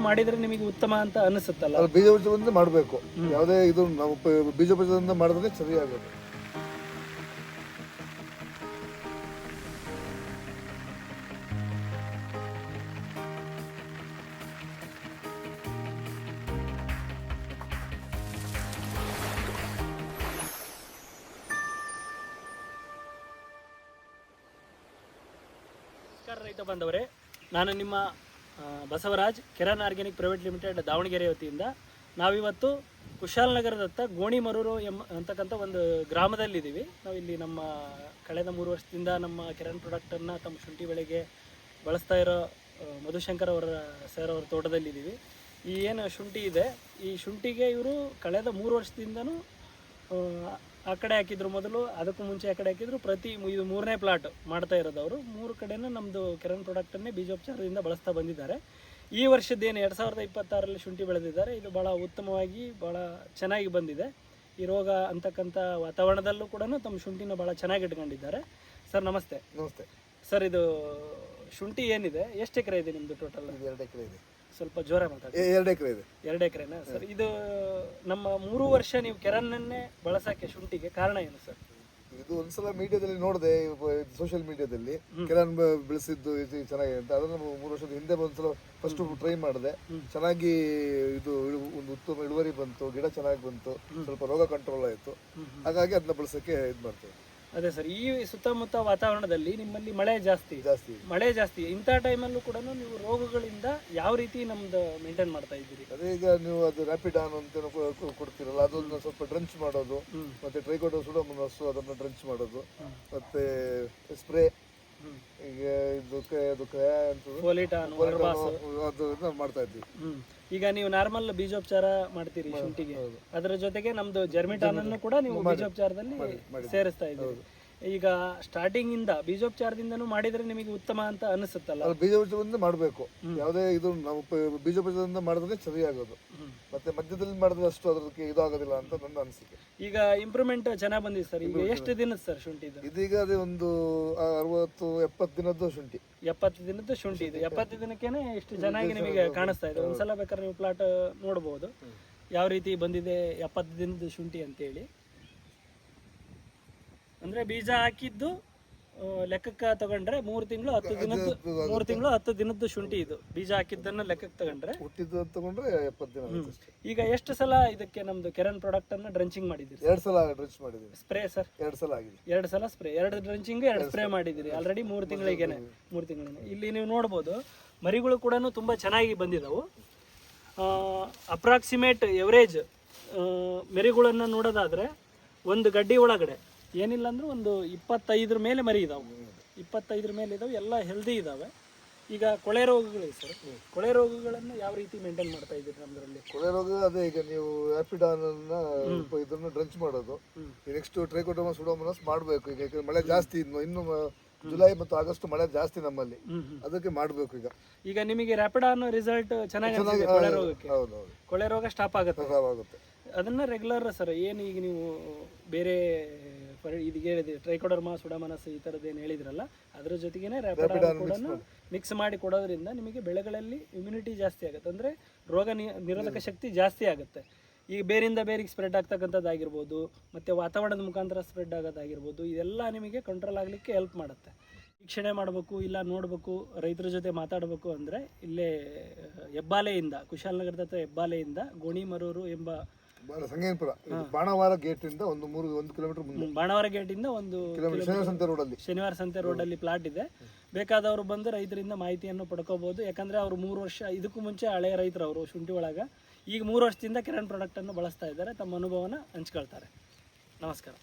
ಮಾಡಿದ್ರೆ ನಿಮಗೆ ಉತ್ತಮ ಅಂತ ಅನಿಸುತ್ತಲ್ಲ? ಅದು ಬೀಜ ಬೀಜದಿಂದ ಮಾಡಬೇಕು. ಯಾವುದೇ ಇದು ನಾವು ಬೀಜ ಬೀಜದಿಂದ ಮಾಡಿದ್ರೆ ಸರಿಯಾಗೋದು. ನಮಸ್ಕಾರ ರೈತ ಬಂದವರೇ, ನಾನು ನಿಮ್ಮ Basavaraj Keran organic private limited Davanagere ವತಿಯಿಂದ ನಾವಿವತ್ತು ಕುಶಾಲನಗರದತ್ತ ಗೋಣಿಮರೂರು ಅಂತಕ್ಕಂಥ ಒಂದು ಗ್ರಾಮದಲ್ಲಿದ್ದೀವಿ. ನಾವಿಲ್ಲಿ ನಮ್ಮ ಕಳೆದ 3 ವರ್ಷದಿಂದ ನಮ್ಮ ಕೆರನ್ ಪ್ರಾಡಕ್ಟನ್ನು ತಮ್ಮ ಶುಂಠಿ ಬೆಳೆಗೆ ಬಳಸ್ತಾ ಇರೋ ಮಧುಶಂಕರ್ ಸರ್ ಅವರ ತೋಟದಲ್ಲಿದ್ದೀವಿ. ಈ ಏನು ಶುಂಠಿ ಇದೆ, ಈ ಶುಂಠಿಗೆ ಇವರು ಕಳೆದ 3 ವರ್ಷದಿಂದನೂ ಆ ಕಡೆ ಹಾಕಿದ್ರು, ಮೊದಲು ಅದಕ್ಕೂ ಮುಂಚೆ ಆ ಕಡೆ ಹಾಕಿದ್ರು. ಇದು 3ನೇ ಪ್ಲಾಟ್ ಮಾಡ್ತಾ ಇರೋದು ಅವರು. 3 ಕಡೆನೂ ನಮ್ಮದು ಕೆರನ್ ಪ್ರಾಡಕ್ಟನ್ನೇ ಬೀಜೋಪಚಾರದಿಂದ ಬಳಸ್ತಾ ಬಂದಿದ್ದಾರೆ. ಈ ವರ್ಷದ್ದೇನು 2026ರಲ್ಲಿ ಶುಂಠಿ ಬೆಳೆದಿದ್ದಾರೆ, ಇದು ಭಾಳ ಉತ್ತಮವಾಗಿ ಭಾಳ ಚೆನ್ನಾಗಿ ಬಂದಿದೆ. ಈ ರೋಗ ಅಂತಕ್ಕಂಥ ವಾತಾವರಣದಲ್ಲೂ ಕೂಡ ತಮ್ಮ ಶುಂಠಿನ ಭಾಳ ಚೆನ್ನಾಗಿ ಇಟ್ಕೊಂಡಿದ್ದಾರೆ. ಸರ್ ನಮಸ್ತೆ. ನಮಸ್ತೆ ಸರ್, ಇದು ಶುಂಠಿ ಏನಿದೆ, ಎಷ್ಟು ಎಕರೆ ಇದೆ ನಿಮ್ಮದು ಟೋಟಲ್? 2 ಎಕರೆ ಇದೆ. ಸ್ವಲ್ಪ ಜೋರ ಮಾತಾಡಿ. 2 ಎಕರೆ ಇದೆ. 2 ಎಕರೆನಾ ಸರ್? ಇದು ನಮ್ಮ 3 ವರ್ಷ ನೀವು ಕೆರನ್ನನ್ನೇ ಬಳಸಕ್ಕೆ ಶುಂಠಿಗೆ ಕಾರಣ ಏನು ಸರ್? ಇದು ಒಂದ್ಸಲ ಮೀಡಿಯಾದಲ್ಲಿ ನೋಡಿದೆ, ಸೋಷಿಯಲ್ ಮೀಡಿಯಾದಲ್ಲಿ ಕೆರನ್ ಬೆಳೆಸಿದ್ದು ಇದು ಚೆನ್ನಾಗಿ ಅಂತ. ಅದನ್ನು 3 ವರ್ಷದ ಹಿಂದೆ ಒಂದ್ಸಲ ಫಸ್ಟ್ ಟ್ರೈ ಮಾಡಿದೆ. ಚೆನ್ನಾಗಿ ಇದು ಒಂದು ಉತ್ತಮ ಇಳುವರಿ ಬಂತು, ಗಿಡ ಚೆನ್ನಾಗಿ ಬಂತು, ಸ್ವಲ್ಪ ರೋಗ ಕಂಟ್ರೋಲ್ ಆಯಿತು. ಹಾಗಾಗಿ ಅದನ್ನ ಬಳಸಕ್ಕೆ ಇದು ಮಾಡ್ತೇವೆ. ಅದೇ ಸರ್, ಈ ಸುತ್ತಮುತ್ತ ವಾತಾವರಣದಲ್ಲಿ ನಿಮ್ಮಲ್ಲಿ ಮಳೆ ಜಾಸ್ತಿ. ಇಂಥ ಟೈಮಲ್ಲೂ ಕೂಡ ನೀವು ರೋಗಗಳಿಂದ ಯಾವ ರೀತಿ ನಮ್ದು ಮೇಂಟೈನ್ ಮಾಡ್ತಾ ಇದ್ದೀರಿ? ಅದೇ ಈಗ ನೀವು ಅದು ರ್ಯಾಪಿಡಾನ್ ಅಂತ ಕೊಡ್ತೀರಲ್ಲ, ಅದನ್ನ ಸ್ವಲ್ಪ ಡ್ರಂಚ್ ಮಾಡೋದು, ಮತ್ತೆ ಟ್ರೈಕೋಡರ್ಮಾ ಸುಡೋಮೋನಾಸ್ ಅದನ್ನ ಡ್ರಂಚ್ ಮಾಡೋದು, ಮತ್ತೆ ಸ್ಪ್ರೇ ಈಗ ಅದನ್ನ ಮಾಡ್ತಾ ಇದ್ವಿ. ಈಗ ನೀವು ನಾರ್ಮಲ್ ಬೀಜೋಪಚಾರ ಮಾಡ್ತೀರಿ ಶುಂಠಿಗೆ, ಅದರ ಜೊತೆಗೆ ನಮ್ದು ಜರ್ಮಿಟಾನ್ ಅನ್ನು ಕೂಡ ನೀವು ಬೀಜೋಪಚಾರದಲ್ಲಿ ಸೇರಿಸ್ತಾ ಇದ್ದೀರಿ. ಈಗ ಸ್ಟಾರ್ಟಿಂಗ್ ಇಂದ ಬೀಜೋಪಚಾರದಿಂದನೂ ಮಾಡಿದ್ರೆ ನಿಮಗೆ ಉತ್ತಮ ಅಂತ ಅನಿಸುತ್ತಲ್ಲ? ಬೀಜ ಬೀಜದಿಂದ ಮಾಡಬೇಕು. ಯಾವುದೇ ಇದು ನಾವು ಬೀಜ ಬೀಜದಿಂದ ಮಾಡಿದ್ರೆ ಸರಿಯಾಗೋದು. ಮತ್ತೆ ಮಧ್ಯದಲ್ಲಿ ಮಾಡಿದ್ರೆ ಅಷ್ಟು ಅದಕ್ಕೆ ಇದಾಗೋದಿಲ್ಲ ಅಂತ ನನ್ನ ಅನಿಸಿಕೆ. ಈಗ ಇಂಪ್ರೂವ್ಮೆಂಟ್ ಚೆನ್ನಾಗಿ ಬಂದಿದೆ ಸರ್. ಈಗ ಎಷ್ಟು ದಿನದ ಸರ್ ಶುಂಠಿ ಇದು? ಇದೀಗ ಅದೇ ಒಂದು 60-70 ದಿನದ್ದು ಶುಂಠಿ. 70 ದಿನದ್ದು ಶುಂಠಿ ಇದು. 70 ದಿನಕ್ಕೇನೆ ಇಷ್ಟು ಚೆನ್ನಾಗಿ ನಿಮಗೆ ಕಾಣಿಸ್ತಾ ಇದೆ. ಒಂದ್ಸಲ ಬೇಕಾದ್ರೆ ನೀವು ಪ್ಲಾಟ್ ನೋಡ್ಬೋದು ಯಾವ ರೀತಿ ಬಂದಿದೆ 70 ದಿನದ ಶುಂಠಿ ಅಂತೇಳಿ. ಅಂದ್ರೆ ಬೀಜ ಹಾಕಿದ್ದು ಲೆಕ್ಕಕ್ಕೆ ತಗೊಂಡ್ರೆ 3 ತಿಂಗಳು 10 ದಿನದ್ದು ಶುಂಠಿ ಇದು. ಬೀಜ ಹಾಕಿದ್ದನ್ನ ಲೆಕ್ಕಕ್ಕೆ ತಗೊಂಡ್ರೆ ತಗೊಂಡ್ರೆ 70 ದಿನ. ಈಗ ಎಷ್ಟು ಸಲ ಇದಕ್ಕೆ ನಮ್ದು ಕೆರನ್ ಪ್ರಾಡಕ್ಟ್ ಅನ್ನ ಡ್ರಂಚಿಂಗ್ ಮಾಡಿದ್ದೀರಿ? 2 ಸಲ ಡ್ರಂಚ್ ಮಾಡಿದ್ದೀವಿ. Spray sir? 2 ಸಲ ಆಗಿದೆ. 2 ಸಲ ಸ್ಪ್ರೇ, 2 ಡ್ರಂಚಿಂಗ್ 2 ಸ್ಪ್ರೇ ಮಾಡಿದ್ದೀರಿ ಆಲ್ರೆಡಿ 3 ತಿಂಗಳಿಗೇನೆ. 3 ತಿಂಗಳಿನ ಇಲ್ಲಿ ನೀವು ನೋಡ್ಬೋದು ಮರಿಗಳು ಕೂಡ ತುಂಬಾ ಚೆನ್ನಾಗಿ ಬಂದಿದ್ದವು. ಅಪ್ರಾಕ್ಸಿಮೇಟ್ ಎವರೇಜ್ ಮರಿಗಳನ್ನ ನೋಡೋದಾದ್ರೆ ಒಂದು ಗಡ್ಡಿ ಒಳಗಡೆ ಏನಿಲ್ಲ ಅಂದ್ರೆ ಒಂದು 25 ಮೇಲೆ ಮರಿ ಇದಾವೆ. 25 ಮೇಲೆ ಇದಾವೆ, ಎಲ್ಲ ಹೆಲ್ದಿ ಇದಾವೆ. ಈಗ ಕೊಳೆ ರೋಗಗಳಿವೆ ಸರ್, ಕೊಳೆ ರೋಗಗಳನ್ನು ಯಾವ ರೀತಿ ಮೇಂಟೈನ್ ಮಾಡ್ತಾ ಇದ್ದೀರಿ ನಮ್ಮದ್ರಲ್ಲಿ? ಕೊಳೆ ರೋಗ ಅದೇ ಈಗ ನೀವು ರ್ಯಾಪಿಡಾನ್ ಇದನ್ನು ಡ್ರಂಚ್ ಮಾಡೋದು. ನೆಕ್ಸ್ಟ್ ಟ್ರೈಕೋಡರ್ಮಾ ಸುಡೋಮೋನಾಸ್ ಮಾಡಬೇಕು. ಈಗ ಮಳೆ ಜಾಸ್ತಿ, ಇನ್ನು ಜುಲೈ ಮತ್ತು ಆಗಸ್ಟ್ ಮಳೆ ಜಾಸ್ತಿ ನಮ್ಮಲ್ಲಿ, ಅದಕ್ಕೆ ಮಾಡಬೇಕು. ಈಗ ನಿಮಗೆ ರ್ಯಾಪಿಡಾನ್ ರಿಸಲ್ಟ್ ಚೆನ್ನಾಗಿ ಕೊಳೆ ರೋಗಕ್ಕೆ? ಹೌದೌದು, ಕೊಳೆ ರೋಗ ಸ್ಟಾಪ್ ಆಗುತ್ತೆ. ಅದನ್ನ ರೆಗ್ಯುಲರ್ ಸರ್ ಏನು ಈಗ ನೀವು ಬೇರೆ ಇದೀಗ ಹೇಳಿದ್ರಿ ಟ್ರೈಕೋಡರ್ಮಾ ಸುಡೋಮೋನಾಸ್ ಈ ಥರದ್ದು ಏನು ಹೇಳಿದ್ರಲ್ಲ, ಅದ್ರ ಜೊತೆಗೇನೆ ರ್ಯಾಪಿಡಾನ್ ಕೂಡ ಮಿಕ್ಸ್ ಮಾಡಿ ಕೊಡೋದ್ರಿಂದ ನಿಮಗೆ ಬೆಳೆಗಳಲ್ಲಿ ಇಮ್ಯುನಿಟಿ ಜಾಸ್ತಿ ಆಗುತ್ತೆ. ಅಂದರೆ ರೋಗ ನಿರೋಧಕ ಶಕ್ತಿ ಜಾಸ್ತಿ ಆಗುತ್ತೆ. ಈಗ ಬೇರಿಂದ ಬೇರಿಗೆ ಸ್ಪ್ರೆಡ್ ಆಗ್ತಕ್ಕಂಥದ್ದಾಗಿರ್ಬೋದು, ಮತ್ತು ವಾತಾವರಣದ ಮುಖಾಂತರ ಸ್ಪ್ರೆಡ್ ಆಗೋದಾಗಿರ್ಬೋದು, ಇದೆಲ್ಲ ನಿಮಗೆ ಕಂಟ್ರೋಲ್ ಆಗಲಿಕ್ಕೆ ಹೆಲ್ಪ್ ಮಾಡುತ್ತೆ. ವೀಕ್ಷಣೆ ಮಾಡಬೇಕು, ಇಲ್ಲ ನೋಡಬೇಕು, ರೈತರ ಜೊತೆ ಮಾತಾಡಬೇಕು ಅಂದರೆ ಇಲ್ಲೇ ಹೆಬ್ಬಾಲೆಯಿಂದ, ಕುಶಾಲನಗರದ ಹೆಬ್ಬಾಲೆಯಿಂದ ಗೋಣಿಮರೂರು ಎಂಬ ಸಂಗೇನಪುರ ಬಾಣವಾರ ಗೇಟ್ ಇಂದ 1 ಕಿಲೋಮೀಟರ್ ಮುಂದೆ, ಬಾಣವಾರ ಗೇಟ್ ಇಂದ 1 ಕಿಲೋಮೀಟರ್ ಶನಿವಾರ ಸಂತೆ ರೋಡಲ್ಲಿ ಪ್ಲಾಟ್ ಇದೆ. ಬೇಕಾದವರು ಬಂದು ರೈತರಿಂದ ಮಾಹಿತಿಯನ್ನು ಪಡ್ಕೋಬಹುದು. ಯಾಕಂದ್ರೆ ಅವರು 3 ವರ್ಷ ಇದಕ್ಕೂ ಮುಂಚೆ ಹಳೆಯ ರೈತರು ಅವರು ಶುಂಠಿ ಒಳಗ, ಈಗ 3 ವರ್ಷದಿಂದ ಕೆರನ್ ಪ್ರಾಡಕ್ಟ್ ಅನ್ನು ಬಳಸ್ತಾ ಇದ್ದಾರೆ. ತಮ್ಮ ಅನುಭವನ ಹಂಚ್ಕೊಳ್ತಾರೆ. ನಮಸ್ಕಾರ.